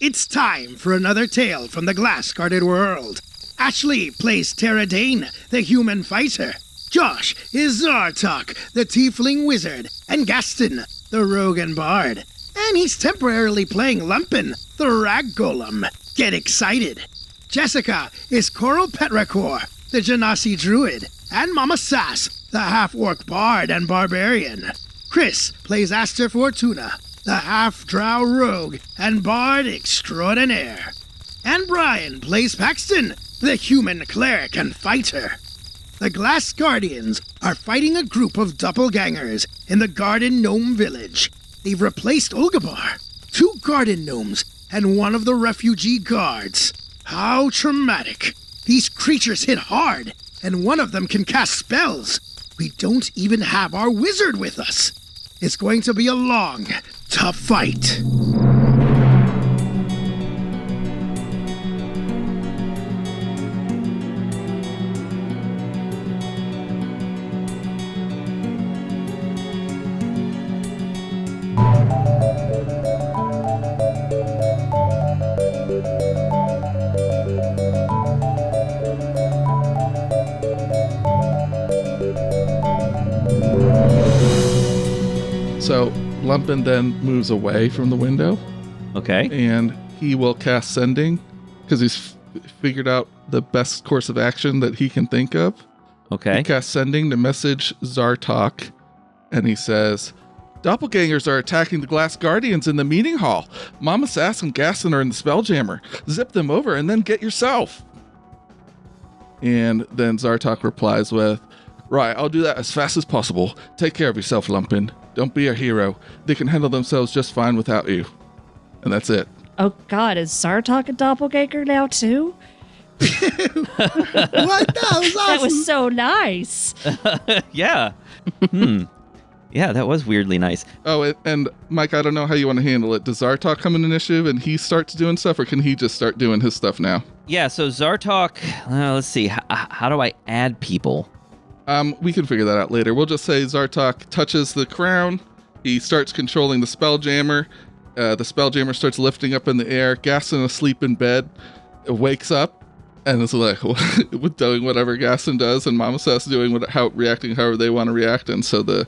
It's time for another tale from the glass-guarded world. Ashley plays Tara Dane, the human fighter. Josh is Zartok, the tiefling wizard, and Gaston, the rogue and bard. And he's temporarily playing Lumpin, the rag golem. Get excited. Jessica is Coral Petrakor, the Genasi druid, and Mama Sass, the half-orc bard and barbarian. Chris plays Aster Fortuna, the half-drow rogue and bard extraordinaire. And Brian plays Paxton, the human cleric and fighter. The Glass Guardians are fighting a group of doppelgangers in the Garden Gnome Village. They've replaced Olgabar, 2 garden gnomes, and one of the refugee guards. How traumatic. These creatures hit hard, and one of them can cast spells. We don't even have our wizard with us. It's going to be a long, tough fight. So Lumpin then moves away from the window. Okay. And he will cast Sending because he's figured out the best course of action that he can think of. Okay. He casts Sending to message Zartok, and he says, "Doppelgangers are attacking the Glass Guardians in the meeting hall. Mama Sass and Gaston are in the Spelljammer. Zip them over and then get yourself." And then Zartok replies with, "Right, I'll do that as fast as possible. Take care of yourself, Lumpin. Don't be a hero. They can handle themselves just fine without you." And that's it. Oh God, is Zartok a doppelganger now too? What? That was awesome. That was so nice. Yeah. Yeah, that was weirdly nice. Oh, and Mike, I don't know how you want to handle it. Does Zartok come in initiative and he starts doing stuff, or can he just start doing his stuff now? Yeah, so Zartok, let's see, how do I add people? We can figure that out later. We'll just say Zartok touches the crown. He starts controlling the Spelljammer. The Spelljammer starts lifting up in the air. Gaston, asleep in bed, wakes up and is like doing whatever Gaston does, and Mama Sass doing reacting however they want to react. And so the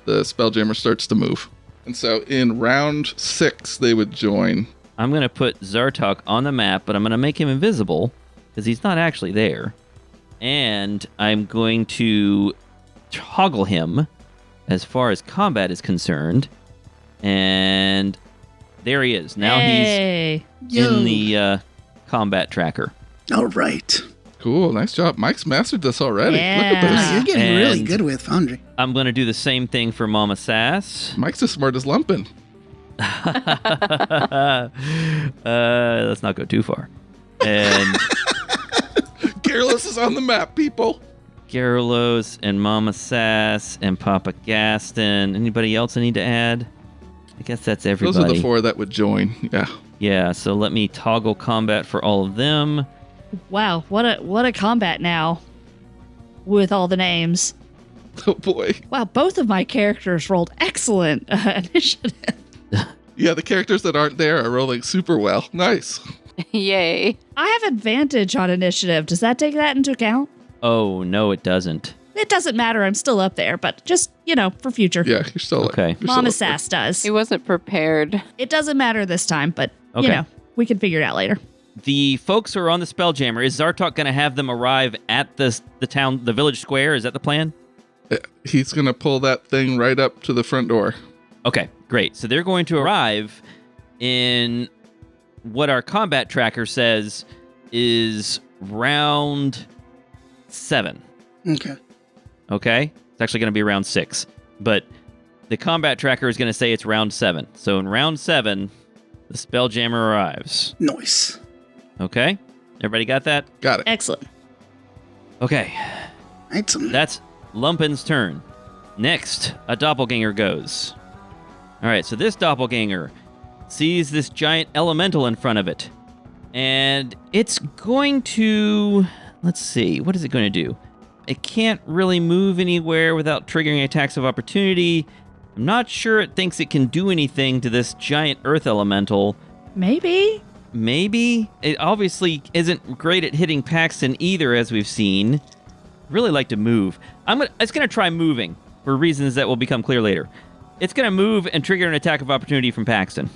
Spelljammer starts to move. And so in round 6, they would join. I'm going to put Zartok on the map, but I'm going to make him invisible because he's not actually there. And I'm going to toggle him as far as combat is concerned. And there he is. Now he's in the combat tracker. All right. Cool. Nice job. Mike's mastered this already. Yeah. Look at this. You're getting really good with Foundry. I'm going to do the same thing for Mama Sass. Mike's as smart as Lumpin. Let's not go too far. And Garrulous is on the map, people. Garrulous and Mama Sass and Papa Gaston. Anybody else I need to add? I guess that's everybody. Those are the 4 that would join. Yeah. Yeah, so let me toggle combat for all of them. Wow, what a combat now with all the names. Oh boy. Wow, both of my characters rolled excellent initiative. Yeah, the characters that aren't there are rolling super well. Nice. Yay. I have advantage on initiative. Does that take that into account? Oh, no, it doesn't. It doesn't matter. I'm still up there, but just, for future. Yeah, you're still okay. Mama Sass does. He wasn't prepared. It doesn't matter this time, but, okay. We can figure it out later. The folks who are on the Spelljammer, is Zartok going to have them arrive at the village square? Is that the plan? He's going to pull that thing right up to the front door. Okay, great. So they're going to arrive in what our combat tracker says is round 7. Okay. Okay? It's actually going to be round 6. But the combat tracker is going to say it's round 7. So in round 7, the Spelljammer arrives. Nice. Okay? Everybody got that? Got it. Excellent. Okay. Excellent. That's Lumpin's turn. Next, a doppelganger goes. All right, so this doppelganger sees this giant elemental in front of it. And it's going to... Let's see. What is it going to do? It can't really move anywhere without triggering attacks of opportunity. I'm not sure it thinks it can do anything to this giant earth elemental. Maybe. maybe. It obviously isn't great at hitting Paxton either, as we've seen. Really like to move. It's gonna try moving for reasons that will become clear later. It's gonna move and trigger an attack of opportunity from Paxton.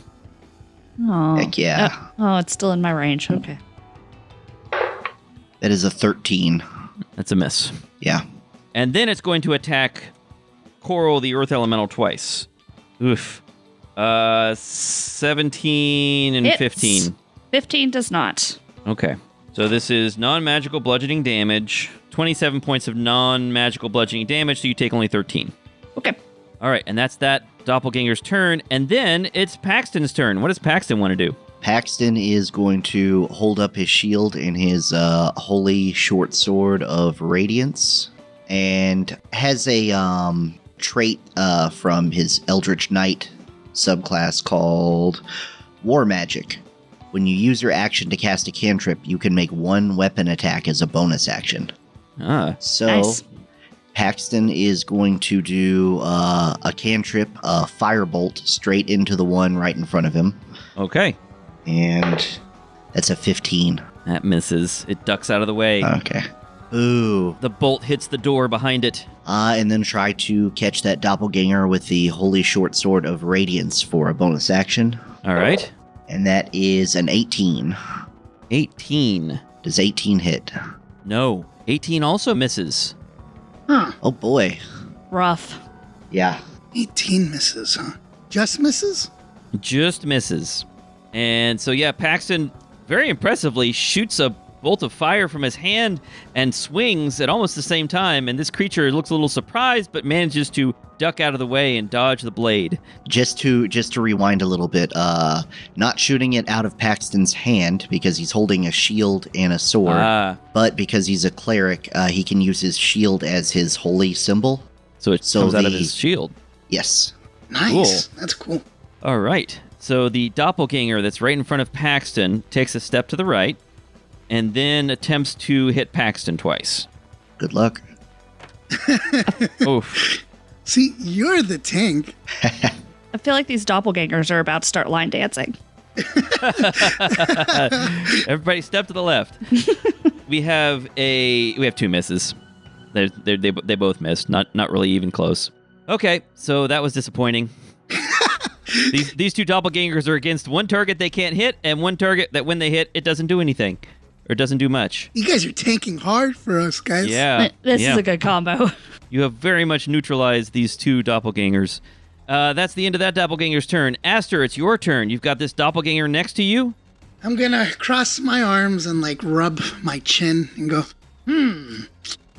Oh. Heck yeah. Oh, it's still in my range. Okay. That is a 13. That's a miss. Yeah. And then it's going to attack Coral, the Earth Elemental, twice. Oof. 17 and Hits. 15. 15 does not. Okay. So this is non-magical bludgeoning damage. 27 points of non-magical bludgeoning damage, so you take only 13. Okay. All right, and that's that doppelganger's turn. And then it's Paxton's turn. What does Paxton want to do? Paxton is going to hold up his shield and his holy short sword of radiance, and has a trait from his Eldritch Knight subclass called War Magic. When you use your action to cast a cantrip, you can make one weapon attack as a bonus action. So Nice. Paxton is going to do a cantrip, a firebolt, straight into the one right in front of him. Okay. And that's a 15. That misses. It ducks out of the way. Okay. Ooh. The bolt hits the door behind it. And then try to catch that doppelganger with the Holy Short Sword of Radiance for a bonus action. All right. And that is an 18. 18. Does 18 hit? No. 18 also misses. Huh. Oh boy. Rough. Yeah. 18 misses, huh? Just misses? Just misses. And so, yeah, Paxton very impressively shoots a bolt of fire from his hand and swings at almost the same time. And this creature looks a little surprised, but manages to duck out of the way and dodge the blade. Just to rewind a little bit, not shooting it out of Paxton's hand because he's holding a shield and a sword, but because he's a cleric, he can use his shield as his holy symbol. So it comes out of his shield. Yes. Nice. That's cool. All right. So the doppelganger that's right in front of Paxton takes a step to the right and then attempts to hit Paxton twice. Good luck. Oof. See, you're the tank. I feel like these doppelgangers are about to start line dancing. Everybody step to the left. we have two misses. They both missed. Not really even close. Okay, so that was disappointing. These two doppelgangers are against one target they can't hit and one target that when they hit, it doesn't do anything. Or doesn't do much. You guys are tanking hard for us, guys. Yeah. This is a good combo. You have very much neutralized these two doppelgangers. That's the end of that doppelganger's turn. Aster, it's your turn. You've got this doppelganger next to you. I'm gonna cross my arms and, rub my chin and go,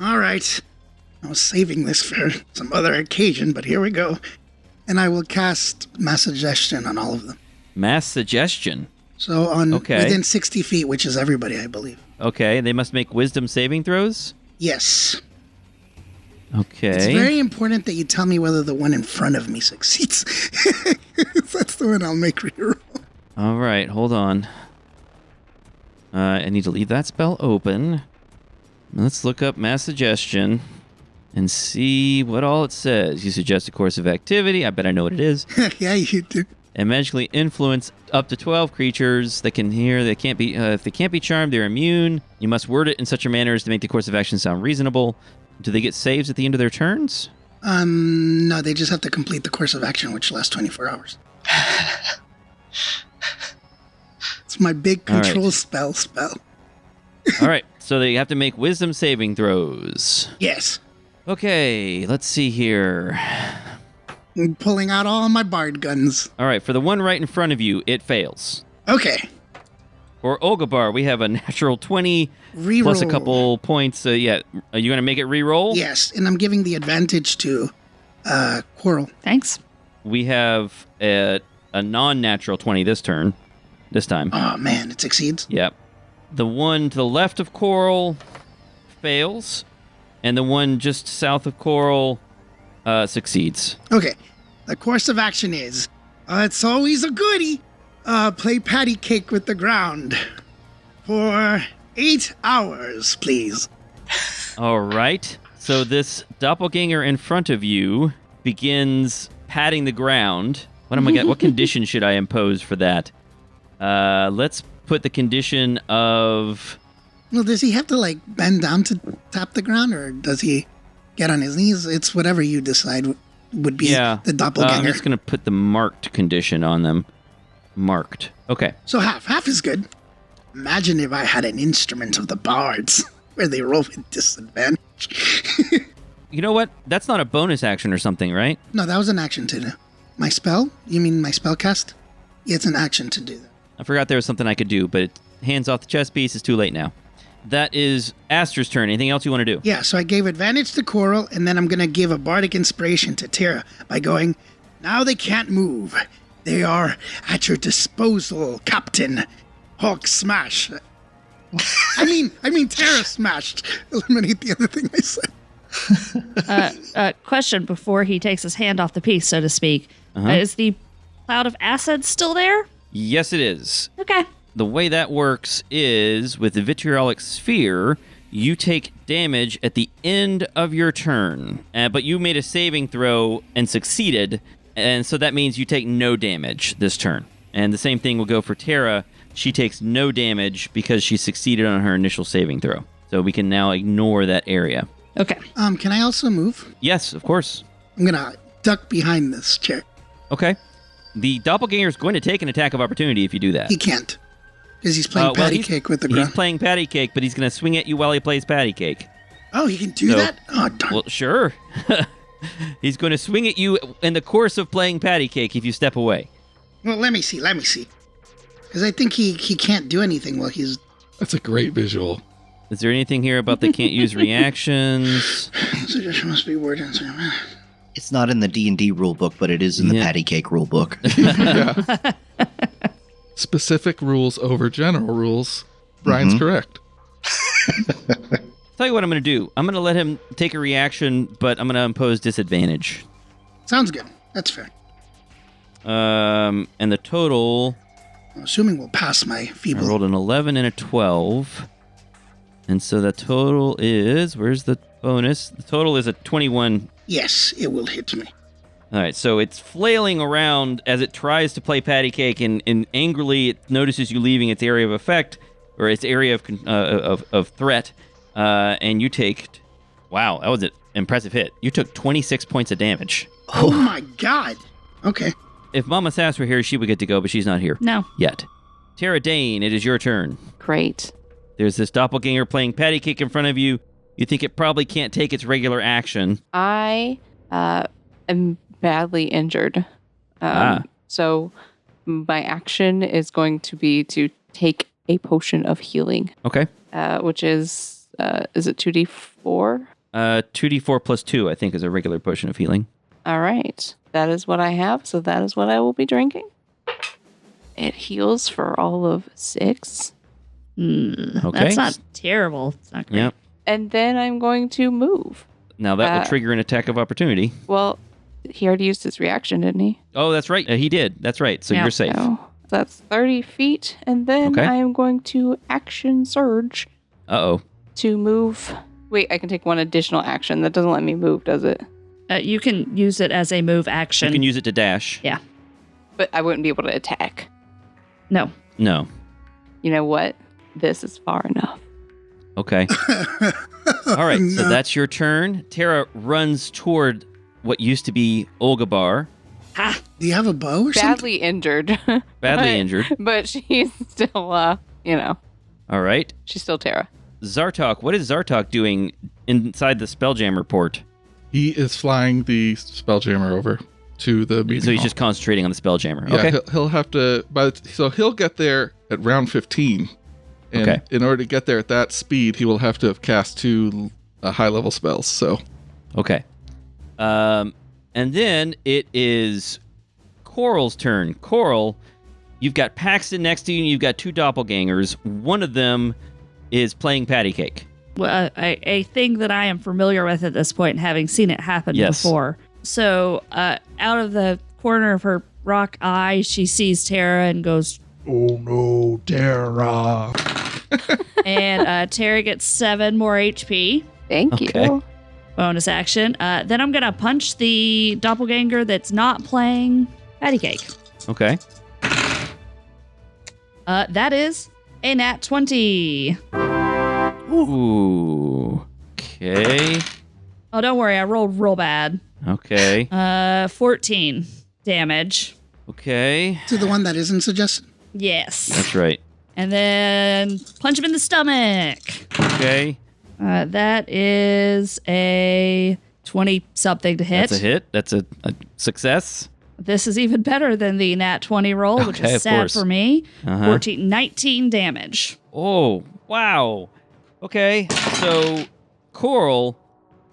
all right. I was saving this for some other occasion, but here we go. And I will cast Mass Suggestion on all of them. Mass Suggestion. So on Okay. within 60 feet, which is everybody, I believe. Okay, they must make wisdom saving throws? Yes. Okay. It's very important that you tell me whether the one in front of me succeeds. That's the one I'll make reroll. All right, hold on. I need to leave that spell open. Let's look up Mass Suggestion and see what all it says. You suggest a course of activity. I bet I know what it is. Yeah, you do. And magically influence up to 12 creatures that can hear. They can't be if they can't be charmed, they're immune. You must word it in such a manner as to make the course of action sound reasonable. Do they get saves at the end of their turns? No, they just have to complete the course of action, which lasts 24 hours. It's my big control spell. All right, so they have to make wisdom saving throws. Yes. Okay, let's see here. I'm pulling out all my bard guns. All right, for the one right in front of you, it fails. Okay. For Olgabar, we have a natural 20 Reroll. plus a couple points. Are you going to make it re-roll? Yes, and I'm giving the advantage to Coral. Thanks. We have a non-natural 20 this time. Oh, man, it succeeds. Yep. The one to the left of Coral fails, and the one just south of Coral succeeds. Okay. The course of action is, it's always a goodie. Play patty cake with the ground for 8 hours, please. All right. So this doppelganger in front of you begins patting the ground. What condition should I impose for that? Let's put the condition of... Well, does he have to, like, bend down to tap the ground, or does he get on his knees? It's whatever you decide would be the doppelganger. I'm just going to put the marked condition on them. Marked. Okay. So half is good. Imagine if I had an instrument of the bards, where they roll with disadvantage. You know what? That's not a bonus action or something, right? No, that was an action to do. My spell? You mean my spell cast? Yeah, it's an action to do that. I forgot there was something I could do, but hands off the chess piece. It's too late now. That is Aster's turn. Anything else you want to do? Yeah, so I gave advantage to Coral, and then I'm going to give a bardic inspiration to Tara by going, now they can't move. They are at your disposal, Captain. Hulk smash. I mean Tara smashed. Eliminate the other thing I said. Question before he takes his hand off the piece, so to speak. Is the cloud of acid still there? Yes, it is. Okay. The way that works is with the vitriolic sphere, you take damage at the end of your turn. But you made a saving throw and succeeded, and so that means you take no damage this turn. And the same thing will go for Tara. She takes no damage because she succeeded on her initial saving throw. So we can now ignore that area. Okay. Can I also move? Yes, of course. I'm going to duck behind this chair. Okay. The doppelganger is going to take an attack of opportunity if you do that. He can't. Because he's playing patty cake with the ground. He's playing patty cake, but he's going to swing at you while he plays patty cake. Oh, he can do that? Oh, darn. Well, sure. He's going to swing at you in the course of playing patty cake if you step away. Well, let me see. Because I think he can't do anything while he's... That's a great visual. Is there anything here about they can't use reactions? Suggestion must be worded. It's not in the D&D rulebook, but it is in the patty cake rulebook. Specific rules over general rules. Brian's correct. Tell you what I'm going to do. I'm going to let him take a reaction, but I'm going to impose disadvantage. Sounds good. That's fair. And the total... I'm assuming we'll pass my feeble. I rolled an 11 and a 12. And so the total is... Where's the bonus? The total is a 21. Yes, it will hit me. All right, so it's flailing around as it tries to play patty cake, and angrily it notices you leaving its area of effect, or its area of threat, and you take... Wow, that was an impressive hit. You took 26 points of damage. Oh my god. Okay. If Mama Sass were here, she would get to go, but she's not here. No. Yet. Tara Dane, it is your turn. Great. There's this doppelganger playing patty cake in front of you. You think it probably can't take its regular action. I am badly injured. So my action is going to be to take a potion of healing. Okay. Which is it 2d4? 2d4 plus 2, I think, is a regular potion of healing. All right. That is what I have, so that is what I will be drinking. It heals for all of 6. Okay. That's not terrible. It's not great. Yep. And then I'm going to move. Now that will trigger an attack of opportunity. Well, he already used his reaction, didn't he? Oh, that's right. He did. That's right. So Yeah. you're safe. So that's 30 feet. And then Okay. I am going to action surge Uh-oh. to move. Wait, I can take one additional action. That doesn't let me move, does it? You can use it as a move action. You can use it to dash. Yeah. But I wouldn't be able to attack. No. No. You know what? This is far enough. Okay. All right. So that's your turn. Tara runs toward what used to be Olgabar. Do you have a bow or something? Badly injured. Badly injured. But she's still, All right. she's still Tara. Zartok. What is Zartok doing inside the Spelljammer port? He is flying the Spelljammer over to the meeting So he's hall. just concentrating on the Spelljammer. Yeah, Okay. he'll have to... So he'll get there at round 15. And Okay. in order to get there at that speed, he will have to have cast 2 high-level spells, so... Okay. And then it is Coral's turn. Coral, you've got Paxton next to you, and you've got 2 doppelgangers. One of them is playing patty cake. Well, a thing that I am familiar with at this point, having seen it happen Yes. before. So, out of the corner of her rock eye, she sees Tara and goes, Oh no, Tara. and Tara gets 7 more HP. Thank Okay. you. Bonus action. Then I'm going to punch the doppelganger that's not playing patty cake. Okay. That is a nat 20. Ooh. Okay. Oh, don't worry. I rolled real bad. Okay. 14 damage. Okay. To the one that isn't suggested. Yes. That's right. And then punch him in the stomach. Okay. That is a 20-something to hit. That's a hit. That's a success. This is even better than the nat 20 roll, which Okay, is of sad course. for me. Uh-huh. 19 damage. Oh, wow. Okay. So Coral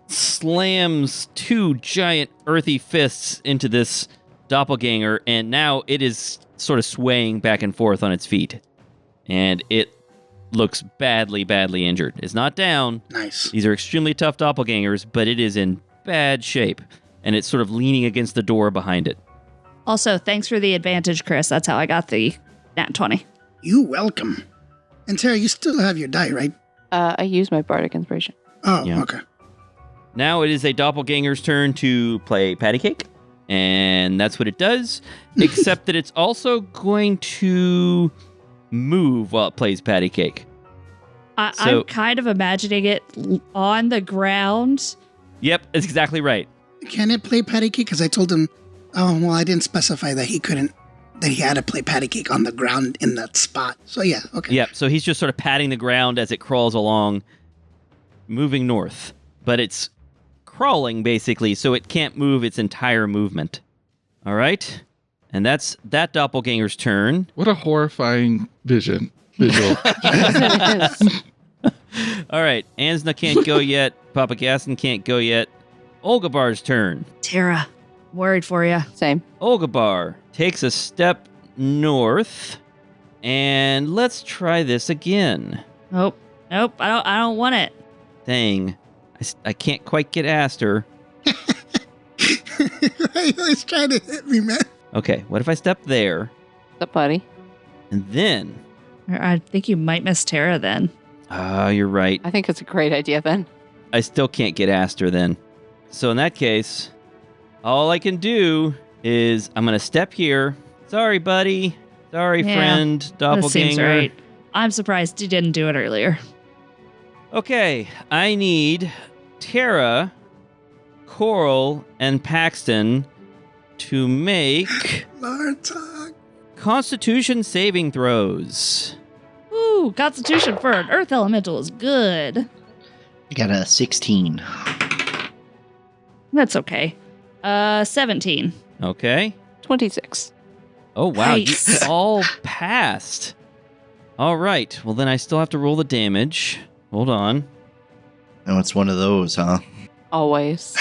slams 2 giant earthy fists into this doppelganger, and now it is sort of swaying back and forth on its feet. And it looks badly, badly injured. It's not down. Nice. These are extremely tough doppelgangers, but it is in bad shape. And it's sort of leaning against the door behind it. Also, thanks for the advantage, Chris. That's how I got the nat 20. You welcome. And Tara, you still have your die, right? I use my bardic inspiration. Oh, Yeah. okay. Now it is a doppelganger's turn to play patty cake. And that's what it does. Except that it's also going to move while it plays patty cake. I'm kind of imagining it on the ground. Yep, that's exactly right. Can it play patty cake? Because I told him, oh, well, I didn't specify that he couldn't, that he had to play patty cake on the ground in that spot. So, yeah, okay. Yep, so he's just sort of patting the ground as it crawls along, moving north. But it's crawling, basically, so it can't move its entire movement. All right? And that's that doppelganger's turn. What a horrifying visual. All right, Ansna can't go yet. Papa Gaston can't go yet. Olgabar's turn. Tara, worried for you. Same. Olgabar takes a step north, and let's try this again. Nope. I don't want it. Dang, I can't quite get Aster. He always trying to hit me, man. Okay, what if I step there, The buddy. and then... I think you might miss Tara then. You're right. I think it's a great idea then. I still can't get Aster then. So in that case, all I can do is I'm going to step here. Sorry, buddy. Sorry, Yeah, friend, That doppelganger. seems right. I'm surprised you didn't do it earlier. Okay, I need Tara, Coral, and Paxton to make Lord talk. Constitution saving throws. Ooh, Constitution for an Earth Elemental is good. I got a 16. That's okay. 17. Okay. 26. Oh, wow. Nice. You all passed. All right. Well, then I still have to roll the damage. Hold on. Oh, it's one of those, huh? Always.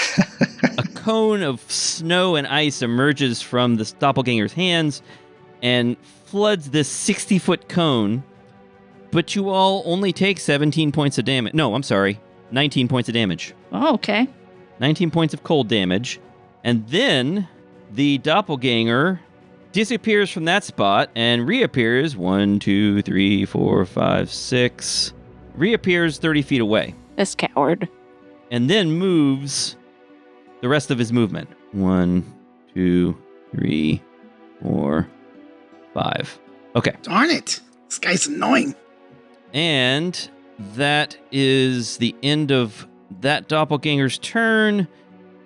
A cone of snow and ice emerges from the doppelganger's hands and floods this 60-foot cone, but you all only take 17 points of damage. No, I'm sorry. 19 points of damage. Oh, okay. 19 points of cold damage. And then the doppelganger disappears from that spot and reappears 1, 2, 3, 4, 5, 6. Reappears 30 feet away. This coward. And then moves the rest of his movement. 1, 2, 3, 4, 5. Okay. Darn it. This guy's annoying. And that is the end of that doppelganger's turn.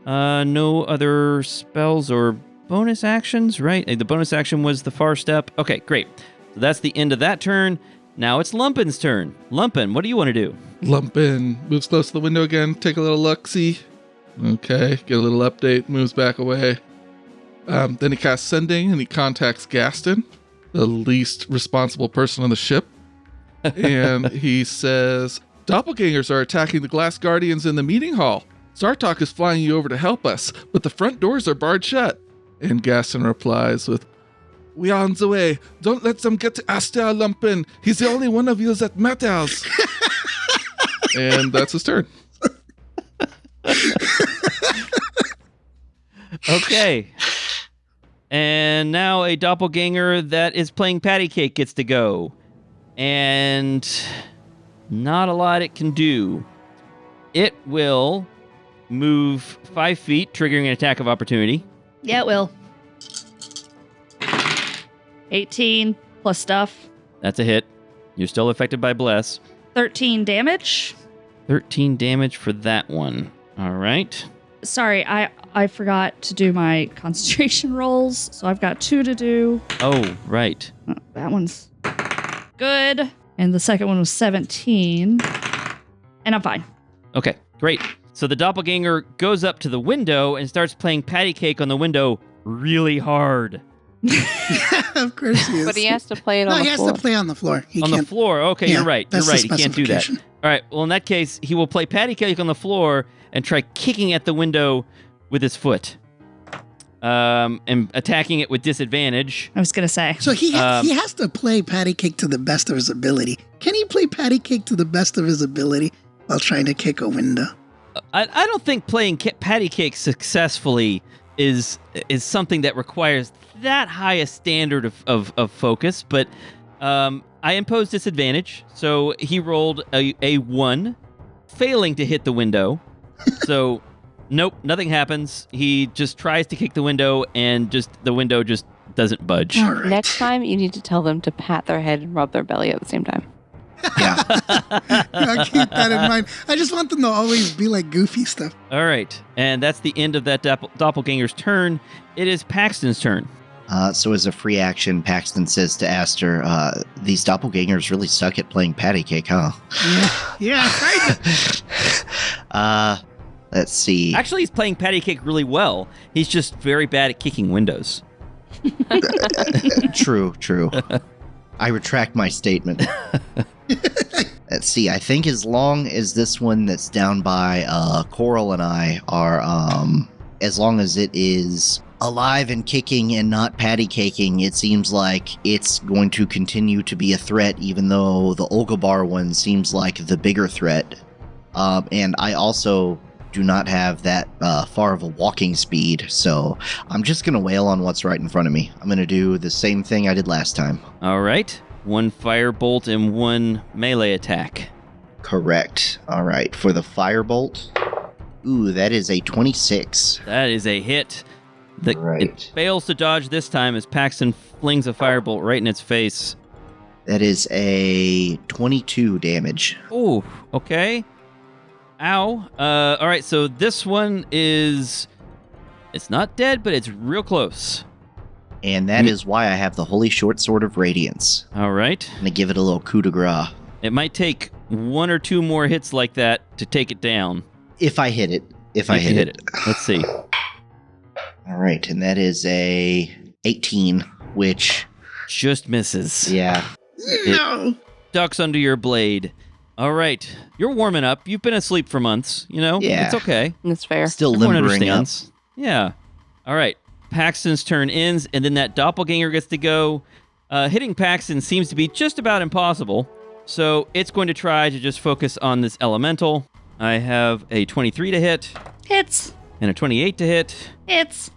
No other spells or bonus actions, right? The bonus action was the far step. Okay, great. So that's the end of that turn. Now it's Lumpin's turn. Lumpin, what do you want to do? Lumpin moves close to the window again, take a little look-see. Okay, get a little update, moves back away. Then he casts Sending and he contacts Gaston, the least responsible person on the ship. And he says, doppelgangers are attacking the glass guardians in the meeting hall. Zartok is flying you over to help us, but the front doors are barred shut. And Gaston replies with, we are on the way. Don't let them get to Aster, Lumpin. He's the only one of you that matters. And that's his turn. Okay. And now a doppelganger that is playing patty cake gets to go. And not a lot it can do. It will move 5 feet, triggering an attack of opportunity. Yeah, it will. 18 plus stuff. That's a hit. You're still affected by Bless. 13 damage. 13 damage for that one. All right. Sorry, I forgot to do my concentration rolls, so I've got 2 to do. Oh, right. Oh, that one's good. And the second one was 17. And I'm fine. Okay, great. So the doppelganger goes up to the window and starts playing patty cake on the window really hard. Of course he is. But he has to play it on No, the he has floor. to play on the floor. He On can't. the floor. Okay, Yeah, you're right. You're that's the right. He can't do that. specification. All right. Well, in that case, he will play patty cake on the floor and try kicking at the window with his foot. And attacking it with disadvantage. I was going to say. So he has to play patty cake to the best of his ability. Can he play patty cake to the best of his ability while trying to kick a window? I don't think playing patty cake successfully is something that requires that high a standard of focus, but I imposed disadvantage, so he rolled a 1, failing to hit the window. So, nope, nothing happens. He just tries to kick the window, and the window just doesn't budge. All right. Next time, you need to tell them to pat their head and rub their belly at the same time. Yeah. I'll keep that in mind. I just want them to always be like goofy stuff. All right, and that's the end of that doppelganger's turn. It is Paxton's turn. So as a free action, Paxton says to Aster, these doppelgangers really suck at playing patty cake, huh? Yeah, kind of. Let's see. Actually, he's playing patty cake really well. He's just very bad at kicking windows. True. I retract my statement. Let's see. I think as long as this one that's down by Coral and I are, as long as it is alive and kicking and not patty caking, it seems like it's going to continue to be a threat, even though the Olgabar one seems like the bigger threat. And I also do not have that far of a walking speed, so I'm just going to wail on what's right in front of me. I'm going to do the same thing I did last time. All right. 1 firebolt and 1 melee attack. Correct. All right. For the firebolt, ooh, that is a 26. That is a hit. Right. It fails to dodge this time as Paxton flings a firebolt right in its face. That is a 22 damage. Ooh, okay. Ow. All right, so this one is... It's not dead, but it's real close. And that is why I have the Holy Short Sword of Radiance. All right. I'm going to give it a little coup de grace. It might take 1 or 2 more hits like that to take it down. If I hit it. If I You hit hit it. Let's see. All right, and that is a 18, which, Just misses. yeah. No. Ducks under your blade. All right. You're warming up. You've been asleep for months, you know? Yeah. It's okay. That's fair. Still Everyone limbering up. understands. Yeah. All right. Paxton's turn ends, and then that doppelganger gets to go. Hitting Paxton seems to be just about impossible, so it's going to try to just focus on this elemental. I have a 23 to hit Hits. and a 28 to hit. Hits.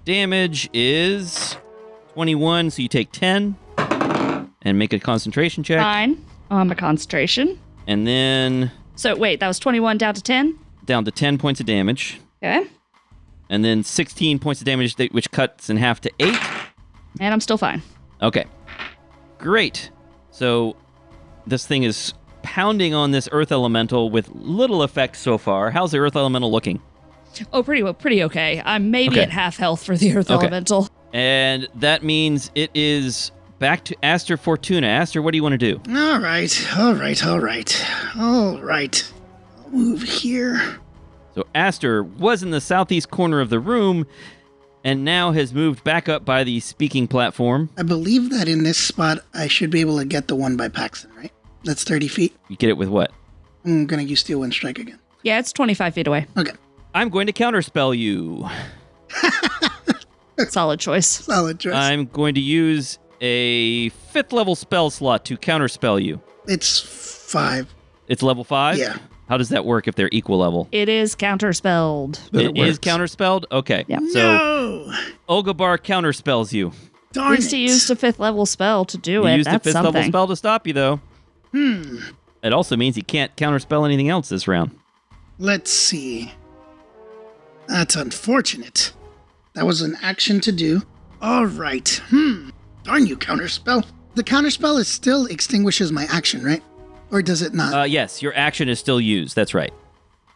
Damage is 21, so you take 10 and make a concentration check. Fine. On my concentration. And then So wait, that was 21 down to 10? down to 10 points of damage. Okay. And then 16 points of damage, which cuts in half to 8. And I'm still fine. Okay. Great. So this thing is pounding on this earth elemental with little effect so far. How's the earth elemental looking? Oh, pretty okay. I'm maybe Okay. at half health for the earth Okay. elemental. And that means it is back to Aster Fortuna. Aster, what do you want to do? All right. I'll move here. So Aster was in the southeast corner of the room and now has moved back up by the speaking platform. I believe that in this spot, I should be able to get the one by Paxton, right? That's 30 feet. You get it with what? I'm going to use Steel Wind Strike again. Yeah, it's 25 feet away. Okay. I'm going to counterspell you. Solid choice. Solid choice. I'm going to use a 5th level spell slot to counterspell you. It's 5. It's level 5? Yeah. How does that work if they're equal level? It is counterspelled. It is counterspelled? Okay. Yeah. So No! Olgabar counterspells you. Darn At least he it. used a 5th level spell to do He it. used a That's 5th level something. spell to stop you, though. It also means he can't counterspell anything else this round. Let's see. That's unfortunate. That was an action to do. All right. Darn you, Counterspell. The counterspell is still extinguishes my action, right? Or does it not? Yes, your action is still used. That's right.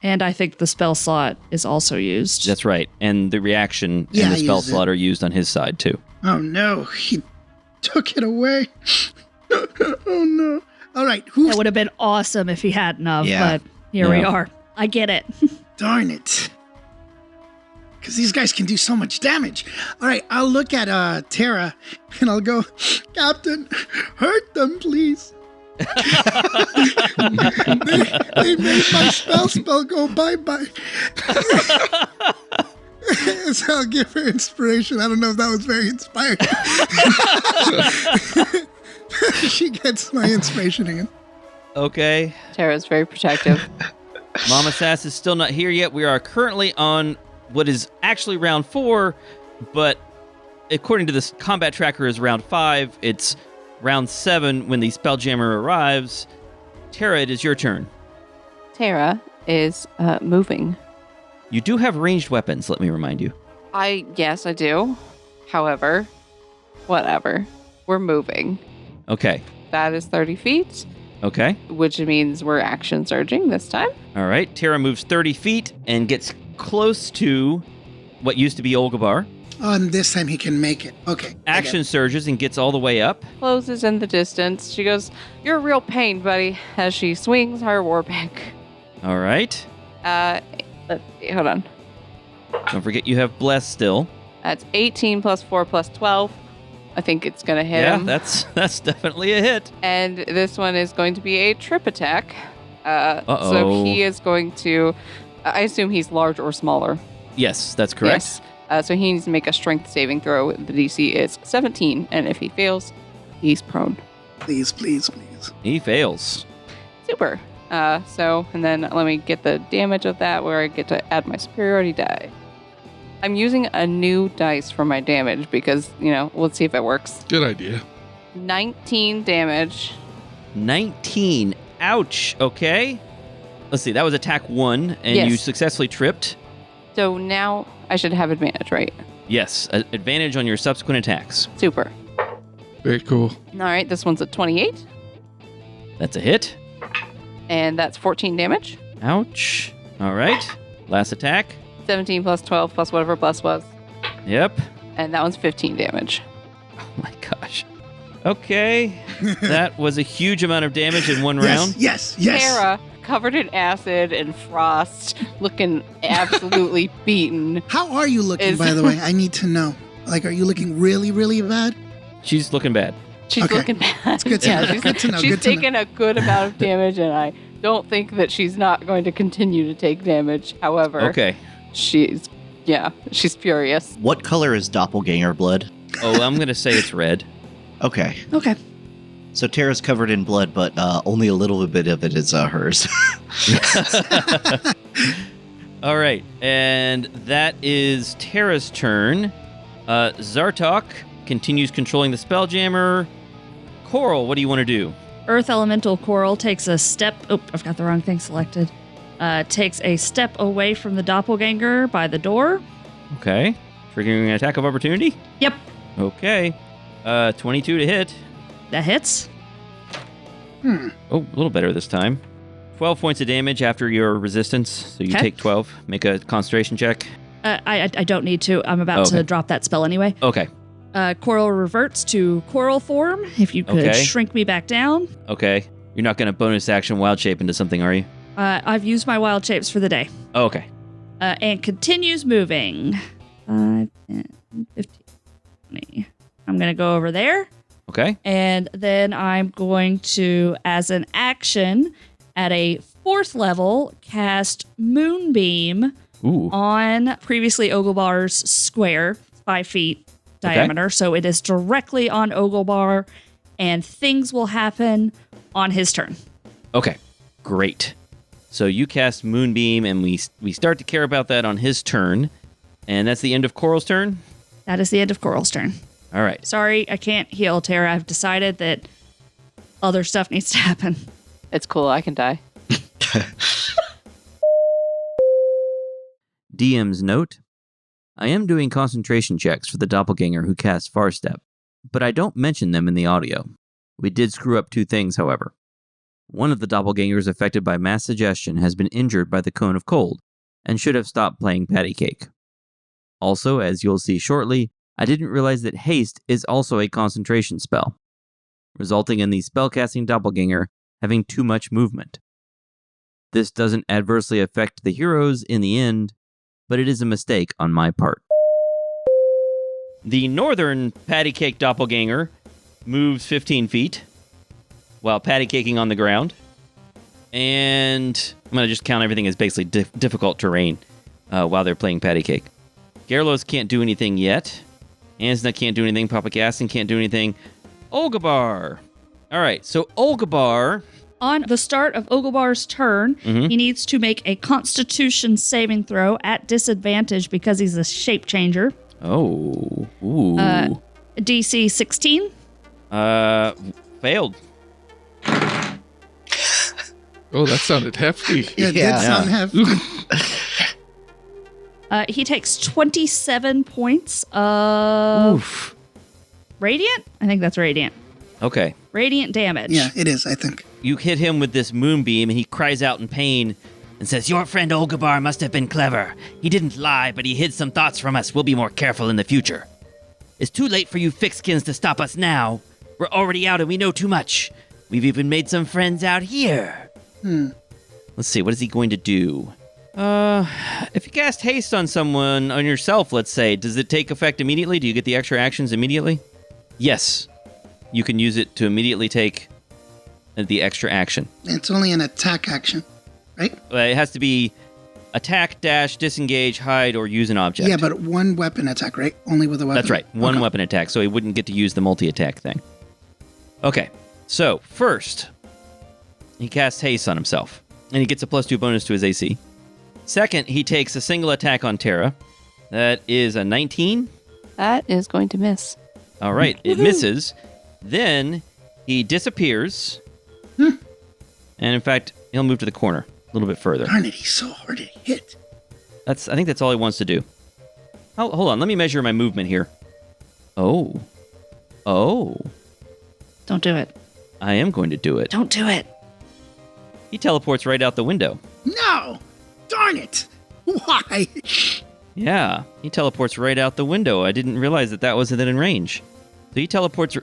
And I think the spell slot is also used. That's right. And the reaction Yeah, and the I spell used it. slot are used on his side, too. Oh no, he took it away. Oh no. All right, who's... That would have been awesome if he hadn't have, Yeah. but here we Yeah. are. I get it. Darn it. Because these guys can do so much damage. All right, I'll look at Tara and I'll go, Captain, hurt them, please. they made my spell go bye-bye. So I'll give her inspiration. I don't know if that was very inspiring. She gets my inspiration again. Okay. Tara's very protective. Mama Sass is still not here yet. We are currently on what is actually round 4, but according to this combat tracker is round 5. It's round 7 when the Spelljammer arrives. Tara, it is your turn. Tara is moving. You do have ranged weapons, let me remind you. Yes, I do. However, whatever. We're moving. Okay. That is 30 feet, Okay. which means we're action surging this time. All right. Tara moves 30 feet and gets close to what used to be Olgabar. Oh, and this time he can make it. Okay. I Action surges and gets all the way up. Closes in the distance. She goes, "You're a real pain, buddy," as she swings her warpick. All right. Let's see, hold on. Don't forget you have Bless still. That's 18 plus 4 plus 12. I think it's going to hit Yeah, him. that's definitely a hit. And this one is going to be a trip attack. Uh-oh. So he is going to... I assume he's large or smaller. Yes, that's correct. Yes. So he needs to make a strength saving throw. The DC is 17, and if he fails, he's prone. Please, please, please. He fails. Super. And then let me get the damage of that where I get to add my superiority die. I'm using a new dice for my damage because, let's see if it works. Good idea. 19 damage. 19. Ouch. Okay. Let's see. That was attack 1, and Yes. you successfully tripped. So now I should have advantage, right? Yes. Advantage on your subsequent attacks. Super. Very cool. All right, this one's a 28, That's a hit. and that's 14 damage. Ouch. All right. Last attack. 17 plus 12 plus whatever plus was. Yep. And that one's 15 damage. Oh my gosh. Okay. That was a huge amount of damage in one Yes, round. yes. Tara, covered in acid and frost, looking absolutely beaten. How are you looking, by the way? I need to know. Like, are you looking really, really bad? She's looking bad. She's Okay. looking bad. It's good to know. she's, Good to know. she's Good to know. taken a good amount of damage, and I don't think that she's not going to continue to take damage. However, Okay. she's furious. What color is doppelganger blood? Oh, I'm going to say it's red. Okay. Okay. So Tara's covered in blood, but only a little bit of it is hers. All right. And that is Tara's turn. Zartok continues controlling the Spelljammer. Coral, what do you want to do? Earth Elemental Coral takes a step. Oh, I've got the wrong thing selected. Takes a step away from the doppelganger by the door. Okay. Triggering an attack of opportunity? Yep. Okay. 22 to hit. That hits. Oh, a little better this time. 12 points of damage after your resistance. So you Okay. take 12. Make a concentration check. I don't need to. I'm about Okay. to drop that spell anyway. Okay. Coral reverts to coral form. If you could Okay. shrink me back down. Okay. You're not going to bonus action wild shape into something, are you? I've used my wild shapes for the day. Oh, okay. And continues moving. 5, 10, 15, 20. I'm going to go over there. Okay. And then I'm going to, as an action, at a 4th level, cast Moonbeam Ooh. on previously Oglebar's square, 5 feet diameter. So it is directly on Oglebar, and things will happen on his turn. Okay. Great. So you cast Moonbeam, and we start to care about that on his turn. And that's the end of Coral's turn? That is the end of Coral's turn. All right. Sorry, I can't heal, Tara. I've decided that other stuff needs to happen. It's cool. I can die. DM's note. I am doing concentration checks for the doppelganger who casts Far Step, but I don't mention them in the audio. We did screw up 2 things, however. One of the doppelgangers affected by mass suggestion has been injured by the cone of cold and should have stopped playing patty cake. Also, as you'll see shortly, I didn't realize that haste is also a concentration spell, resulting in the spellcasting doppelganger having too much movement. This doesn't adversely affect the heroes in the end, but it is a mistake on my part. The northern patty cake doppelganger moves 15 feet while patty caking on the ground. And I'm going to just count everything as basically difficult terrain while they're playing patty cake. Garlos can't do anything yet. Ansna can't do anything. Papa Gaston can't do anything. Olgabar. All right, so Olgabar... On the start of Oglebar's turn, he needs to make a Constitution saving throw at disadvantage because he's a shape changer. Oh. Ooh. DC 16. Failed. Oh, that sounded hefty. Yeah, it did sound hefty. He takes 27 points of Oof. radiant? I think that's radiant. Okay. Radiant damage. Yeah, it is, I think. You hit him with this moonbeam, and he cries out in pain and says, "Your friend Olgabar must have been clever. He didn't lie, but he hid some thoughts from us. We'll be more careful in the future. It's too late for you fixkins to stop us now. We're already out and we know too much. We've even made some friends out here." Let's see, what is he going to do? If you cast haste on someone, on yourself, let's say, does it take effect immediately? Do you get the extra actions immediately? Yes. You can use it to immediately take the extra action. It's only an attack action, right? It has to be attack, dash, disengage, hide, or use an object. Yeah, but one weapon attack, right? Only with a weapon. That's right. One weapon attack, so he wouldn't get to use the multi-attack thing. Okay, so first, he casts haste on himself, and he gets a +2 bonus to his AC. Second, he takes a single attack on Terra. That is a 19. That is going to miss. All right, it misses. Then he disappears. And in fact, he'll move to the corner a little bit further. Darn it, he's so hard to hit. I think that's all he wants to do. Oh, hold on, let me measure my movement here. Oh. Don't do it. I am going to do it. Don't do it. He teleports right out the window. No! Darn it! Why? Yeah, he teleports right out the window. I didn't realize that was within range. So he teleports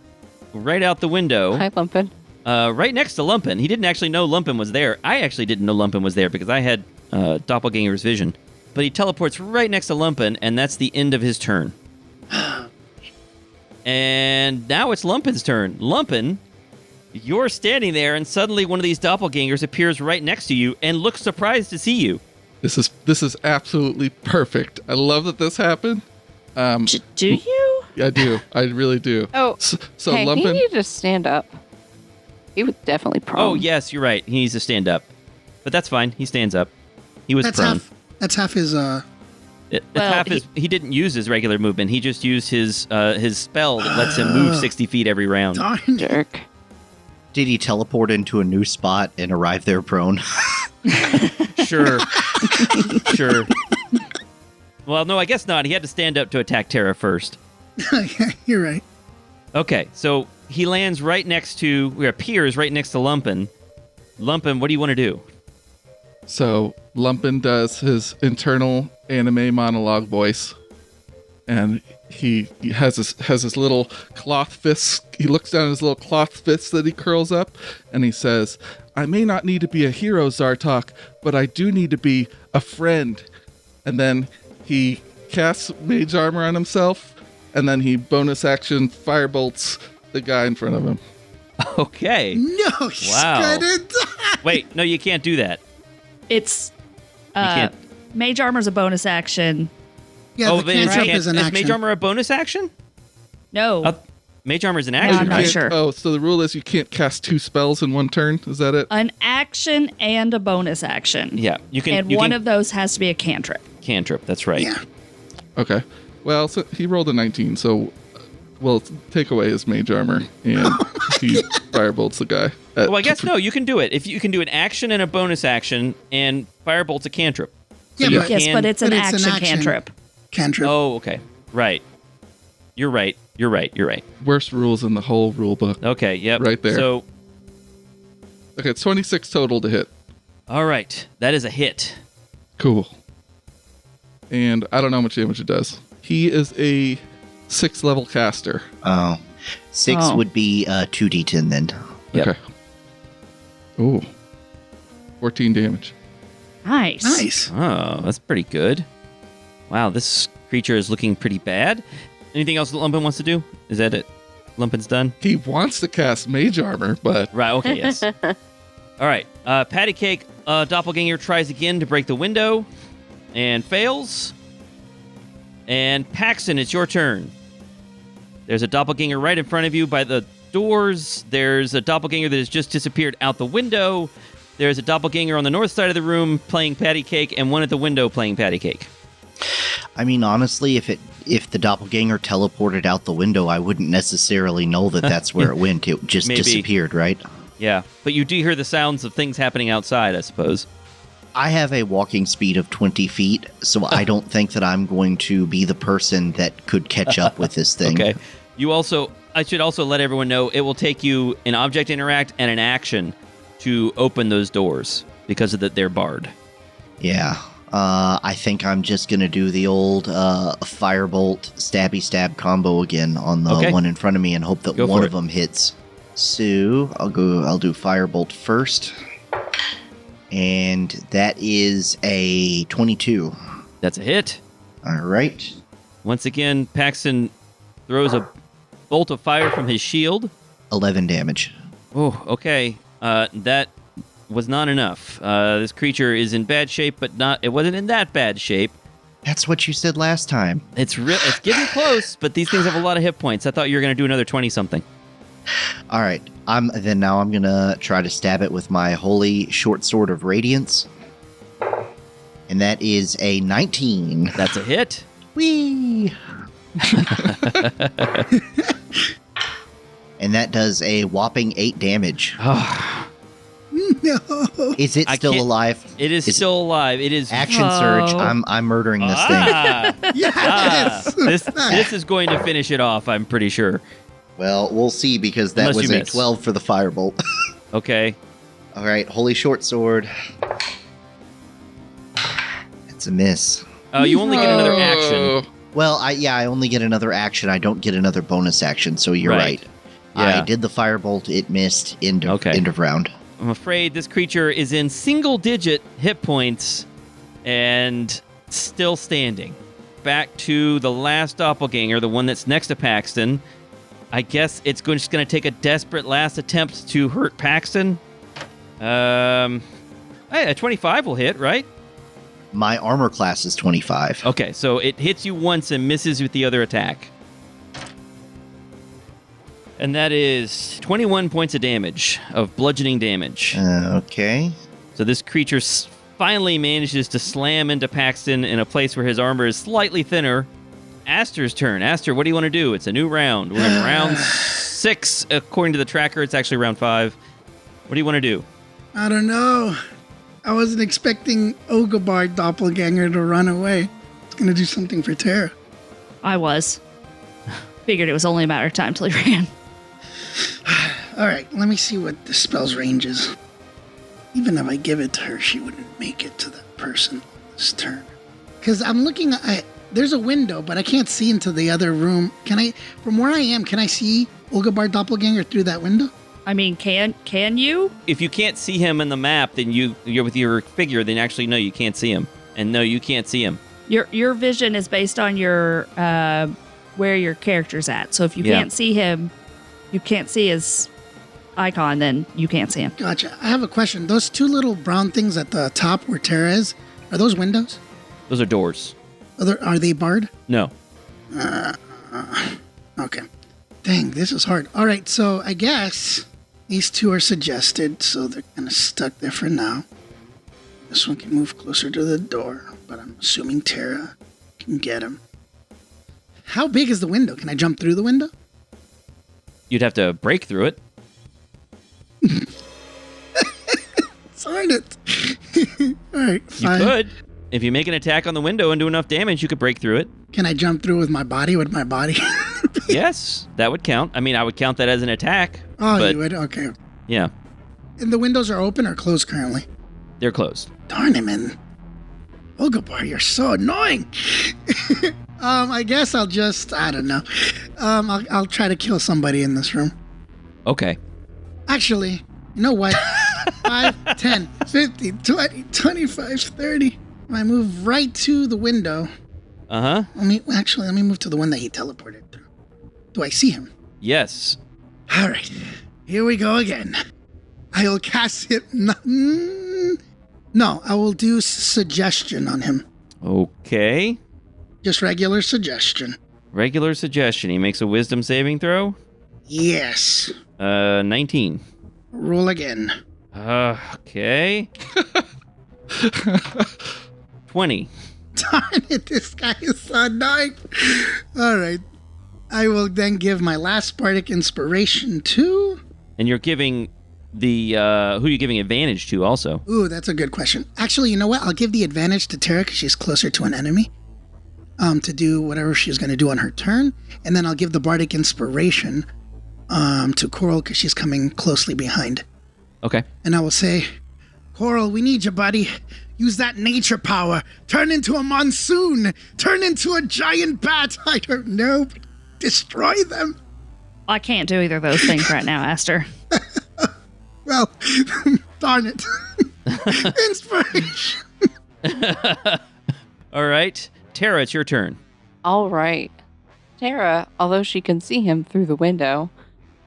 right out the window. Hi, Lumpin. Right next to Lumpin. He didn't actually know Lumpin was there. I actually didn't know Lumpin was there because I had Doppelganger's vision. But he teleports right next to Lumpin, and that's the end of his turn. And now it's Lumpin's turn. Lumpin, you're standing there, and suddenly one of these doppelgangers appears right next to you and looks surprised to see you. This is absolutely perfect. I love that this happened. Do you? I do. I really do. Oh, so hey, he Lumpin. needed to stand up. He was definitely prone. Oh, yes, you're right. He needs to stand up. But that's fine. He stands up. He was prone. That's half his He didn't use his regular movement. He just used his spell that lets him move 60 feet every round. darn it. Jerk. Did he teleport into a new spot and arrive there prone? Sure. Sure. Well, no, I guess not. He had to stand up to attack Terra first. Yeah, you're right. Okay, so he lands right next to, or appears right next to Lumpin. Lumpin, what do you want to do? So Lumpin does his internal anime monologue voice, and he has his little cloth fist. He looks down at his little cloth fist that he curls up, and he says, "I may not need to be a hero, Zartok, but I do need to be a friend." And then he casts Mage Armor on himself, and then he bonus action firebolts the guy in front of him. Okay. No, Wow. shredded. Wait, no, you can't do that. It's can't- Mage Armor's a bonus action. Yeah, the but is cantrip is an action. Mage Armor a bonus action? No. Mage Armor is an I'm action, not right? sure. Oh, so the rule is you can't cast 2 spells in one turn? Is that it? An action and a bonus action. Yeah, you can. And you one can of those has to be a cantrip. cantrip. That's right. Yeah. Okay. Well, so he rolled a 19, so we'll take away his Mage Armor, and he firebolts the guy. Well, I guess no. You can do it if you can do an action and a bonus action, and firebolt's a cantrip. So Yeah, you but- Yes, but it's an But it's an action action. cantrip. Cantrip. Oh, okay, right. You're right. Worst rules in the whole rule book. Okay, yep. Right there. So, Okay, it's 26 total to hit. all right. That is a hit. Cool. And I don't know how much damage it does. He is a 6th level caster. Oh. 6 would be 2d10 then. Yep. Okay. Ooh. 14 damage. Nice. Nice. Oh, that's pretty good. Wow, this creature is looking pretty bad. Anything else that Lumpin wants to do? Is that it? Lumpin's done? He wants to cast mage armor, but Right, okay, yes. All right. Patty Cake Doppelganger tries again to break the window and fails. And Paxton, it's your turn. There's a doppelganger right in front of you by the doors. There's a doppelganger that has just disappeared out the window. There's a doppelganger on the north side of the room playing patty cake and one at the window playing patty cake. I mean, honestly, if the doppelganger teleported out the window, I wouldn't necessarily know that that's where it went. It just Maybe. disappeared, right? Yeah, but you do hear the sounds of things happening outside, I suppose. I have a walking speed of 20 feet, so I don't think that I'm going to be the person that could catch up with this thing. Okay. I should also let everyone know it will take you an object interact and an action to open those doors because of that they're barred. Yeah. I think I'm just going to do the old firebolt stabby stab combo again on the one in front of me and hope that one of them hits. So I'll do firebolt first. And that is a 22. That's a hit. All right. Once again, Paxton throws a bolt of fire from his shield. 11 damage. Oh, okay. That was not enough. This creature is in bad shape, but it wasn't in that bad shape. That's what you said last time. It's getting close, but these things have a lot of hit points. I thought you were going to do another 20-something. All right. Now I'm going to try to stab it with my holy short sword of radiance. And that is a 19. That's a hit. Whee! And that does a whopping 8 damage. No. Is it still alive? It is still alive. It is Action surge. I'm murdering this thing. Yes. This is going to finish it off, I'm pretty sure. Well, we'll see because that Unless was you a miss. 12 for the firebolt. Okay. All right, holy short sword. It's a miss. You only get another action. Well, I only get another action. I don't get another bonus action, so you're right. Yeah. I did the firebolt. It missed. End of round. I'm afraid this creature is in single-digit hit points and still standing. Back to the last doppelganger, the one that's next to Paxton. I guess it's just going to take a desperate last attempt to hurt Paxton. A 25 will hit, right? My armor class is 25. Okay, so it hits you once and misses with the other attack. And that is 21 points of damage, of bludgeoning damage. Okay. So this creature finally manages to slam into Paxton in a place where his armor is slightly thinner. Aster's turn. Aster, what do you want to do? It's a new round. We're in round 6, according to the tracker. It's actually round 5. What do you want to do? I don't know. I wasn't expecting Ogobard Doppelganger to run away. It's going to do something for Tara. I was. Figured it was only a matter of time till he ran. All right, let me see what the spell's range is. Even if I give it to her, she wouldn't make it to that person on this turn. Because I'm looking at... There's a window, but I can't see into the other room. From where I am, can I see Ogobard Doppelganger through that window? I mean, can you? If you can't see him in the map, then you're with your figure, then actually, no, you can't see him. And no, you can't see him. Your vision is based on your where your character's at. So if you can't see him, you can't see his icon, then you can't see him. Gotcha. I have a question. Those two little brown things at the top where Tara is, are those windows? Those are doors. Are they barred? No. Okay. Dang, this is hard. All right, so I guess these two are suggested, so they're kind of stuck there for now. This one can move closer to the door, but I'm assuming Tara can get him. How big is the window? Can I jump through the window? You'd have to break through it. Darn it. All right, You fine. could. If you make an attack on the window and do enough damage, you could break through it. Can I jump through with my body? Yes, that would count. I mean, I would count that as an attack. Oh, but, you would? Okay. Yeah, And the windows are open or closed currently? they're closed. Darn it, man. Ogobar, you're so annoying. I guess I'll just, I don't know. I'll try to kill somebody in this room. Okay. Actually, you know what? 5, 10, 15, 20, 25, 30. I move right to the window. Uh-huh. Let me move to the one that he teleported through. Do I see him? Yes. All right. Here we go again. I'll cast it. No, I will do suggestion on him. Okay. Just regular suggestion. Regular suggestion. He makes a wisdom saving throw. Yes. 19. Roll again. Okay. 20. Darn it, this guy is so annoying. All right. I will then give my last bardic inspiration to... And you're giving the, who are you giving advantage to also? Ooh, that's a good question. Actually, you know what? I'll give the advantage to Tara because she's closer to an enemy. To do whatever she's going to do on her turn. And then I'll give the bardic inspiration to Coral because she's coming closely behind. Okay. And I will say, Coral, we need you, buddy. Use that nature power. Turn into a monsoon. Turn into a giant bat. I don't know. Destroy them. I can't do either of those things right now, Aster. Well, darn it. Inspiration. All right. Tara, it's your turn. All right. Tara, although she can see him through the window,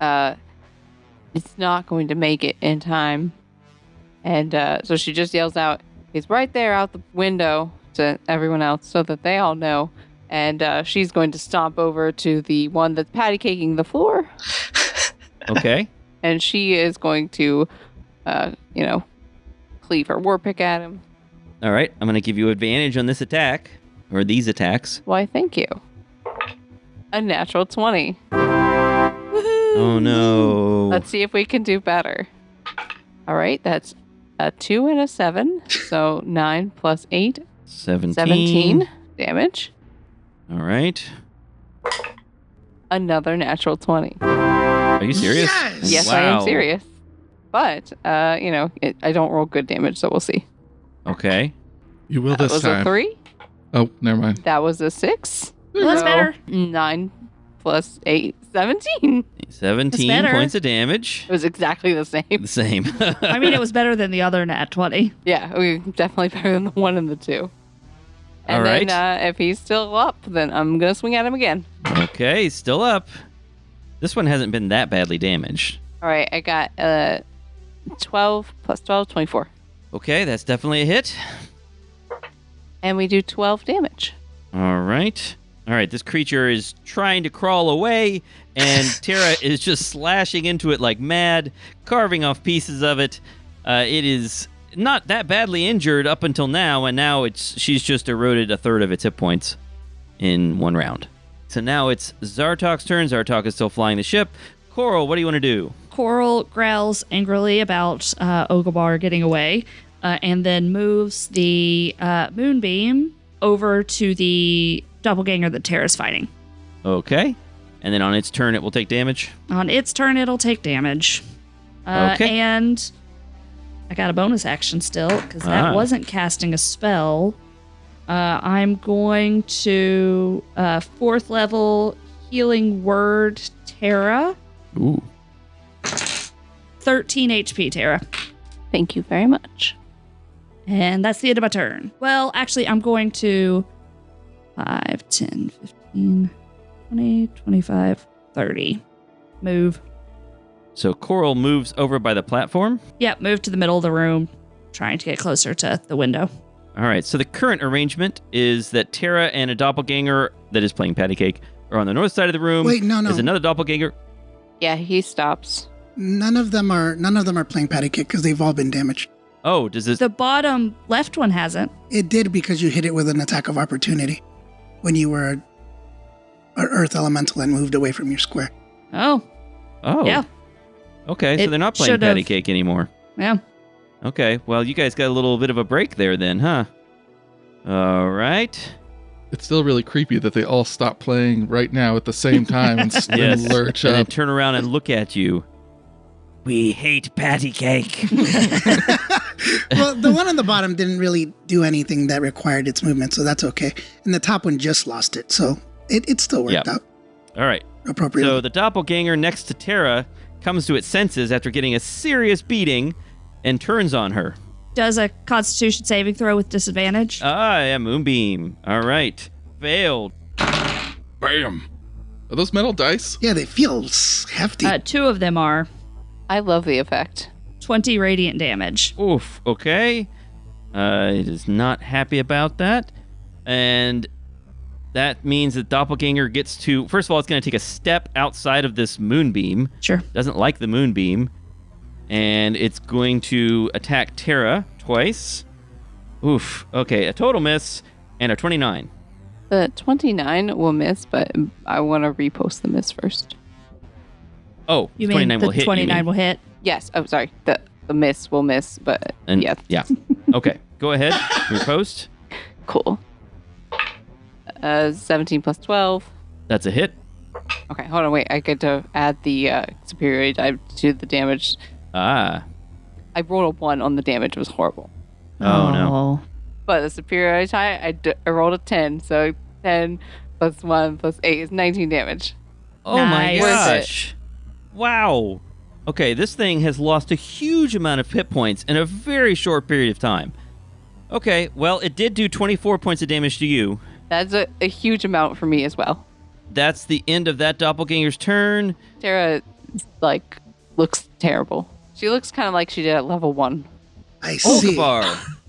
it's not going to make it in time. And so she just yells out, he's right there out the window to everyone else so that they all know. And she's going to stomp over to the one that's patty caking the floor. Okay. And she is going to, cleave her war pick at him. All right. I'm going to give you advantage on this attack, or these attacks. Why, thank you. A natural 20. Oh, no. Let's see if we can do better. All right, that's a 2 and a 7. So 9 plus 8. 17 damage. All right. Another natural 20. Are you serious? Yes! Yes, I am serious. But, I don't roll good damage, so we'll see. Okay. You will That this was time. a 3. Oh, never mind. That was a 6. Well, that's better. 9 plus 8, 17. 17 better. points of damage. It was exactly the same. The same. I mean, it was better than the other nat 20. Yeah, we definitely better than the 1 and the 2. And All right. then if he's still up, then I'm going to swing at him again. Okay, he's still up. This one hasn't been that badly damaged. All right, I got 12 plus 12, 24. Okay, that's definitely a hit. And we do 12 damage. All right. All right, this creature is trying to crawl away, and Tara is just slashing into it like mad, carving off pieces of it. It is not that badly injured up until now, and now she's just eroded a third of its hit points in one round. So now it's Zartok's turn. Zartok is still flying the ship. Coral, what do you want to do? Coral growls angrily about Ogobar getting away, and then moves the moonbeam over to the doppelganger that Tara's fighting. Okay. And then on its turn, it will take damage. On its turn, it'll take damage. Okay. And I got a bonus action still, because that wasn't casting a spell. I'm going to 4th level healing word Tara. Ooh. 13 HP, Tara. Thank you very much. And that's the end of my turn. Well, actually, I'm going to 5, 10, 15, 20, 25, 30. Move. So Coral moves over by the platform. Yep, move to the middle of the room, trying to get closer to the window. All right, so the current arrangement is that Tara and a doppelganger that is playing patty cake are on the north side of the room. Wait, no. There's another doppelganger. Yeah, he stops. None of them are playing patty cake because they've all been damaged. Oh, does this... The bottom left one hasn't. It did because you hit it with an attack of opportunity when you were an earth elemental and moved away from your square. Oh, Oh. yeah. Okay, so It they're not playing should've. patty cake anymore. Yeah. Okay, well, you guys got a little bit of a break there then, huh? All right. It's still really creepy that they all stop playing right now at the same time and, Yes. and lurch And then up. turn around and look at you. We hate patty cake. Well, the one on the bottom didn't really do anything that required its movement, so that's okay. And the top one just lost it, so it still worked Yep. out All right. appropriately. So the doppelganger next to Tara comes to its senses after getting a serious beating and turns on her. Does a Constitution saving throw with disadvantage? Yeah, Moonbeam. All right. Failed. Bam! Are those metal dice? Yeah, they feel hefty. 2 of them are I love the effect. 20 radiant damage. Oof. Okay. It is not happy about that. And that means that doppelganger gets to... First of all, it's going to take a step outside of this moonbeam. Sure. Doesn't like the moonbeam. And it's going to attack Tara twice. Oof. Okay, a total miss and a 29. The 29 will miss, but I want to repost the miss first. Oh, You 29 mean the will hit. 29 you will hit? Yes. Oh, sorry. The miss will miss, but And yeah. Yeah. Okay, go ahead. Repost. Cool. 17 plus 12. That's a hit. Okay, hold on. Wait, I get to add the superiority die to the damage. Ah. I rolled a 1 on the damage. It was horrible. Oh, no. But the superiority die, I rolled a 10. So 10 plus 1 plus 8 is 19 damage. Oh my Nice. gosh. Wow. Okay, this thing has lost a huge amount of hit points in a very short period of time. Okay, well, it did do 24 points of damage to you. That's a huge amount for me as well. That's the end of that doppelganger's turn. Tara, looks terrible. She looks kind of like she did at level 1. I see.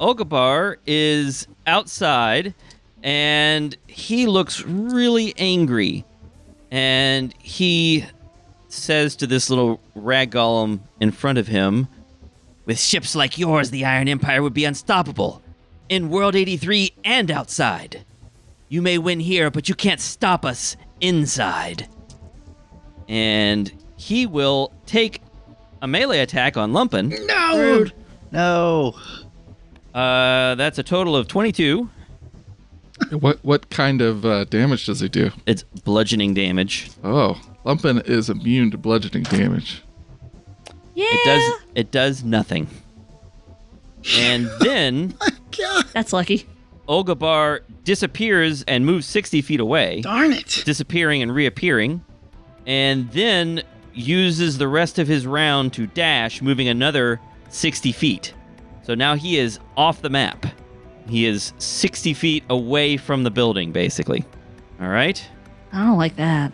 Olgabar is outside, and he looks really angry. And he says to this little rag golem in front of him, "With ships like yours, the Iron Empire would be unstoppable. In World 83 and outside. You may win here, but you can't stop us inside." And he will take a melee attack on Lumpen. No! No. That's a total of 22. What kind of damage does he do? It's bludgeoning damage. Oh, Lumpin is immune to bludgeoning damage. Yeah. It does nothing. And then God, That's lucky. Olgabar disappears and moves 60 feet away, darn it. disappearing and reappearing, and then uses the rest of his round to dash, moving another 60 feet. So now he is off the map. He is 60 feet away from the building, basically. All right? I don't like that.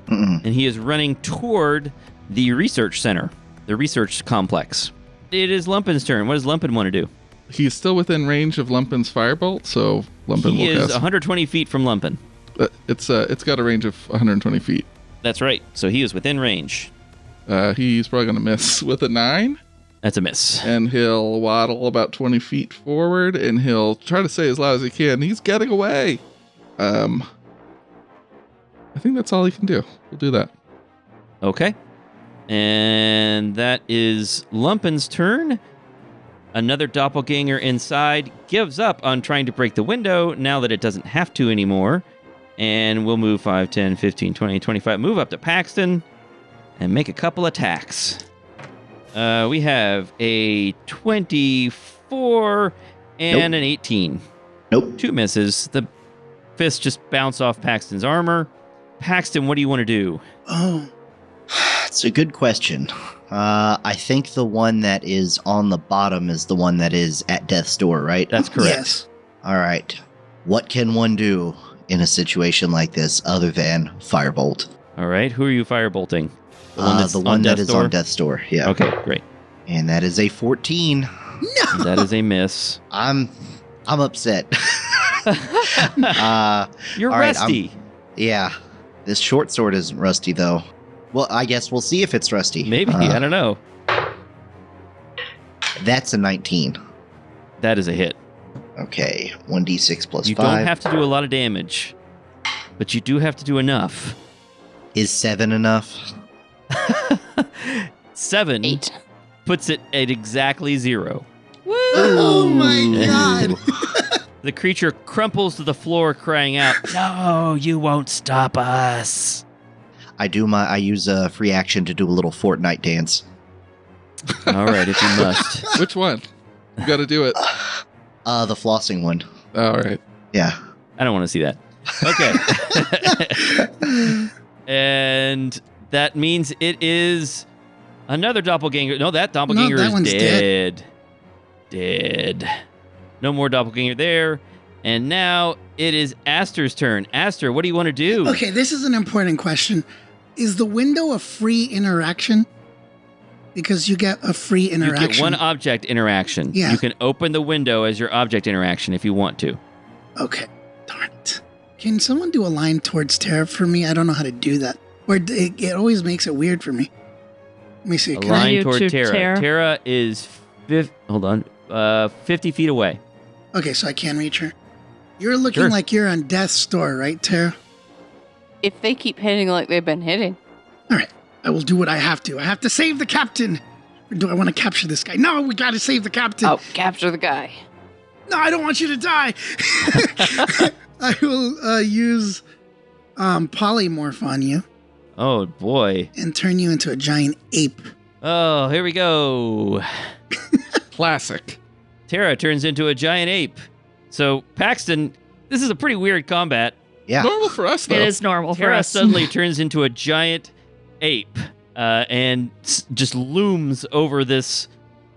Mm-mm. And he is running toward the research center, the research complex. It is Lumpin's turn. What does Lumpin want to do? He's still within range of Lumpin's firebolt, so Lumpin He will is cast. 120 feet from Lumpin. It's got a range of 120 feet. That's right. So he is within range. He's probably gonna miss with a 9, That's a miss. and he'll waddle about 20 feet forward, and he'll try to say as loud as he can, "He's getting away." I think that's all he can do. We'll do that. Okay. And that is Lumpin's turn. Another doppelganger inside gives up on trying to break the window now that it doesn't have to anymore. And we'll move 5, 10, 15, 20, 25. Move up to Paxton and make a couple attacks. We have a 24 and an 18. Nope. 2 misses. The fists just bounce off Paxton's armor. Paxton, what do you want to do? Oh, It's a good question. I think the one that is on the bottom is the one that is at death's door, right? That's correct. yes. All right. What can one do in a situation like this other than firebolt? All right. Who are you firebolting? The one that is on death's door. Yeah. Okay, great. And that is a 14. No! That is a miss. I'm upset. You're all right, rusty. Yeah. This short sword isn't rusty though. Well, I guess we'll see if it's rusty. Maybe. I don't know. That's a 19. That is a hit. Okay. 1d6 plus You 5. don't have to do a lot of damage, but you do have to do enough. Is 7 enough? 7 8. puts it at exactly 0. Oh my god. The creature crumples to the floor, crying out, "No, you won't stop us!" I use a free action to do a little Fortnite dance. All right, if you must. Which one? You got to do it. The flossing one. All right. Yeah. I don't want to see that. Okay. And that means it is another doppelganger. No, that doppelganger that is one's dead. Dead. No more doppelganger there. And now it is Aster's turn. Aster, what do you want to do? Okay, this is an important question. Is the window a free interaction? Because you get a free interaction. You get one object interaction. Yeah. You can open the window as your object interaction if you want to. Okay, darn it. Can someone do a line towards Tara for me? I don't know how to do that. Or it always makes it weird for me. Let me see. A Can I? line you toward to Tara. Tara? Tara is 50 feet away. Okay, so I can reach her. You're looking Sure. like you're on death's door, right, Tara? If they keep hitting like they've been hitting. All right, I will do what I have to. I have to save the captain. Or do I want to capture this guy? No, we got to save the captain. Oh, capture the guy. No, I don't want you to die. I will use polymorph on you Oh, boy. and turn you into a giant ape. Oh, here we go. Classic. Tara turns into a giant ape. So, Paxton, this is a pretty weird combat. Yeah. Normal for us, though. It is normal for Tara us. suddenly turns into a giant ape and just looms over this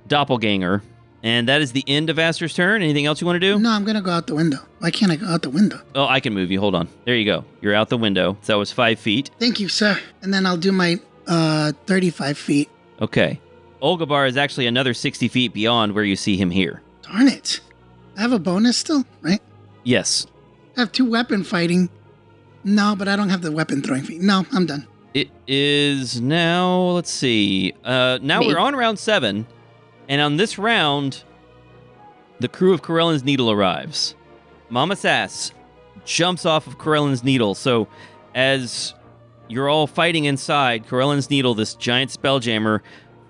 doppelganger. And that is the end of Aster's turn. Anything else you want to do? No, I'm going to go out the window. Why can't I go out the window? Oh, I can move you. Hold on. There you go. You're out the window. So that was 5 feet. Thank you, sir. And then I'll do my 35 feet. Okay. Olgabar is actually another 60 feet beyond where you see him here. Darn it. I have a bonus still, right? Yes. I have 2 weapon fighting. No, but I don't have the weapon throwing feat. No, I'm done. It is now, let's see. Now Me. we're on round 7. And on this round, the crew of Corellin's Needle arrives. Mama Sass jumps off of Corellin's Needle. So as you're all fighting inside, Corellin's Needle, this giant spelljammer,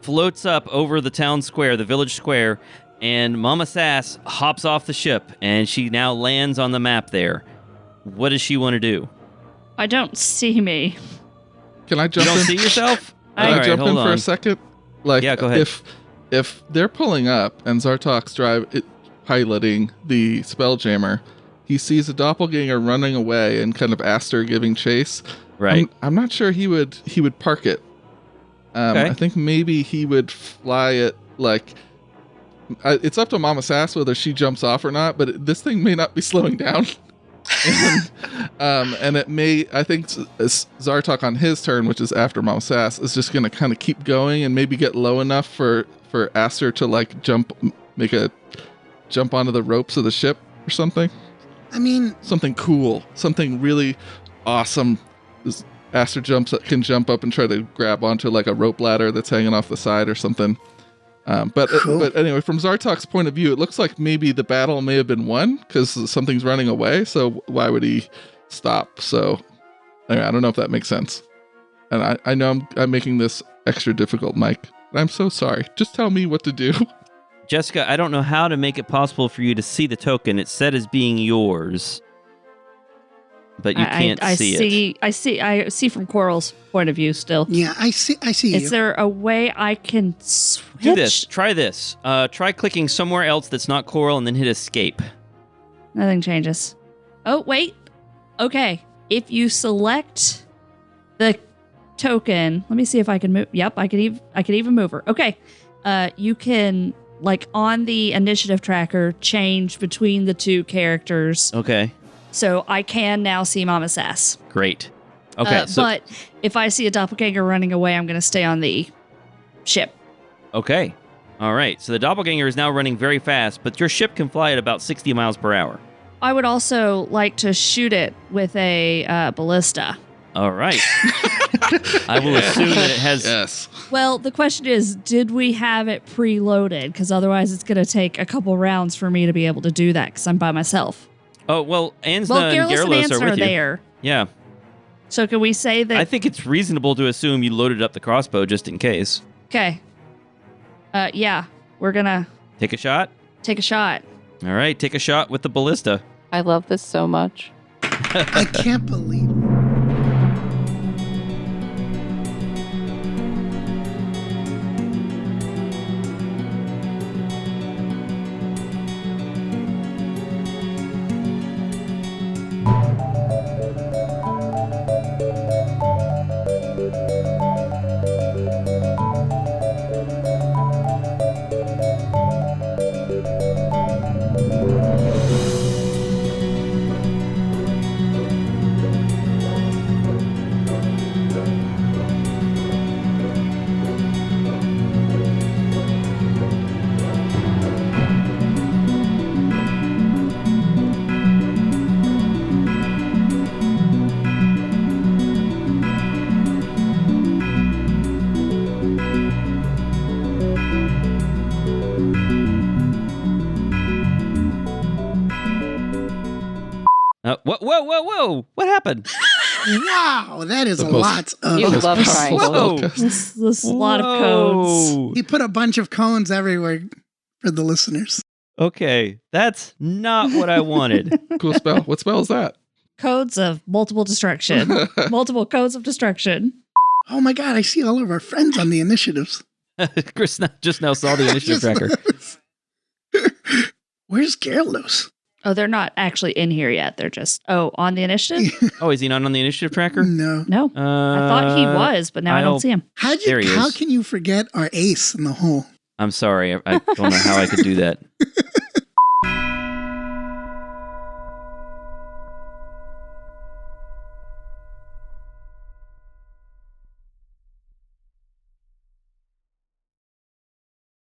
floats up over the town square, the village square, and Mama Sass hops off the ship, and she now lands on the map there. What does she want to do? I don't see me. Can I You jump don't in? see yourself? Can All I right, jump in hold for on. a second? Like, Yeah, go ahead. If they're pulling up and Zartok's piloting the Spelljammer, he sees a doppelganger running away and kind of Aster giving chase. Right. I'm not sure he would park it. Okay. I think maybe he would fly it like. It's up to Mama Sass whether she jumps off or not, but this thing may not be slowing down. And it may, I think Zartok on his turn, which is after Mama Sass, is just going to kind of keep going and maybe get low enough for Aster to like make a jump onto the ropes of the ship or something. I mean, Something cool, something really awesome. Aster can jump up and try to grab onto like a rope ladder that's hanging off the side or something. But anyway, from Zartok's point of view, it looks like maybe the battle may have been won because something's running away. So why would he stop? So anyway, I don't know if that makes sense. And I know I'm making this extra difficult, Mike. I'm so sorry. Just tell me what to do. Jessica, I don't know how to make it possible for you to see the token. It's set as being yours, but you can't see it. I see from Coral's point of view still. yeah, I see you. Is there a way I can switch? Do this. Try this. Try clicking somewhere else that's not Coral and then hit escape. Nothing changes. Oh, wait. Okay. If you select the token, let me see if I can move. Yep, I could even move her. Okay. You can, like, on the initiative tracker, change between the 2 characters. Okay. So I can now see Mama Sass. Great. Okay. But if I see a doppelganger running away, I'm going to stay on the ship. Okay. All right. So the doppelganger is now running very fast, but your ship can fly at about 60 miles per hour. I would also like to shoot it with a ballista. All right. I will assume that it has. Yes. Well, the question is, did we have it preloaded? Because otherwise it's going to take a couple rounds for me to be able to do that because I'm by myself. Oh, well, Ansna Well, and Garrulus and Garrulus Ansna are are with you. there. Yeah. So can we say that... I think it's reasonable to assume you loaded up the crossbow just in case. Okay. Yeah, we're going to Take a shot. take a shot. All right, take a shot with the ballista. I love this so much. I can't believe it. Whoa! What happened? Wow, that is a lot You of. love triangles. Whoa! This is a lot of codes. He put a bunch of cones everywhere for the listeners. Okay, that's not what I wanted. Cool spell. What spell is that? Codes of multiple destruction. Multiple codes of destruction. Oh my god, I see all of our friends on the initiatives. Chris just now saw the initiative tracker. Where's Gyarados? Oh, they're not actually in here yet. They're just, on the initiative? Oh, is he not on the initiative tracker? No. No. I thought he was, but now I don't see him. There he How is. can you forget our ace in the hole? I'm sorry. I don't know how I could do that.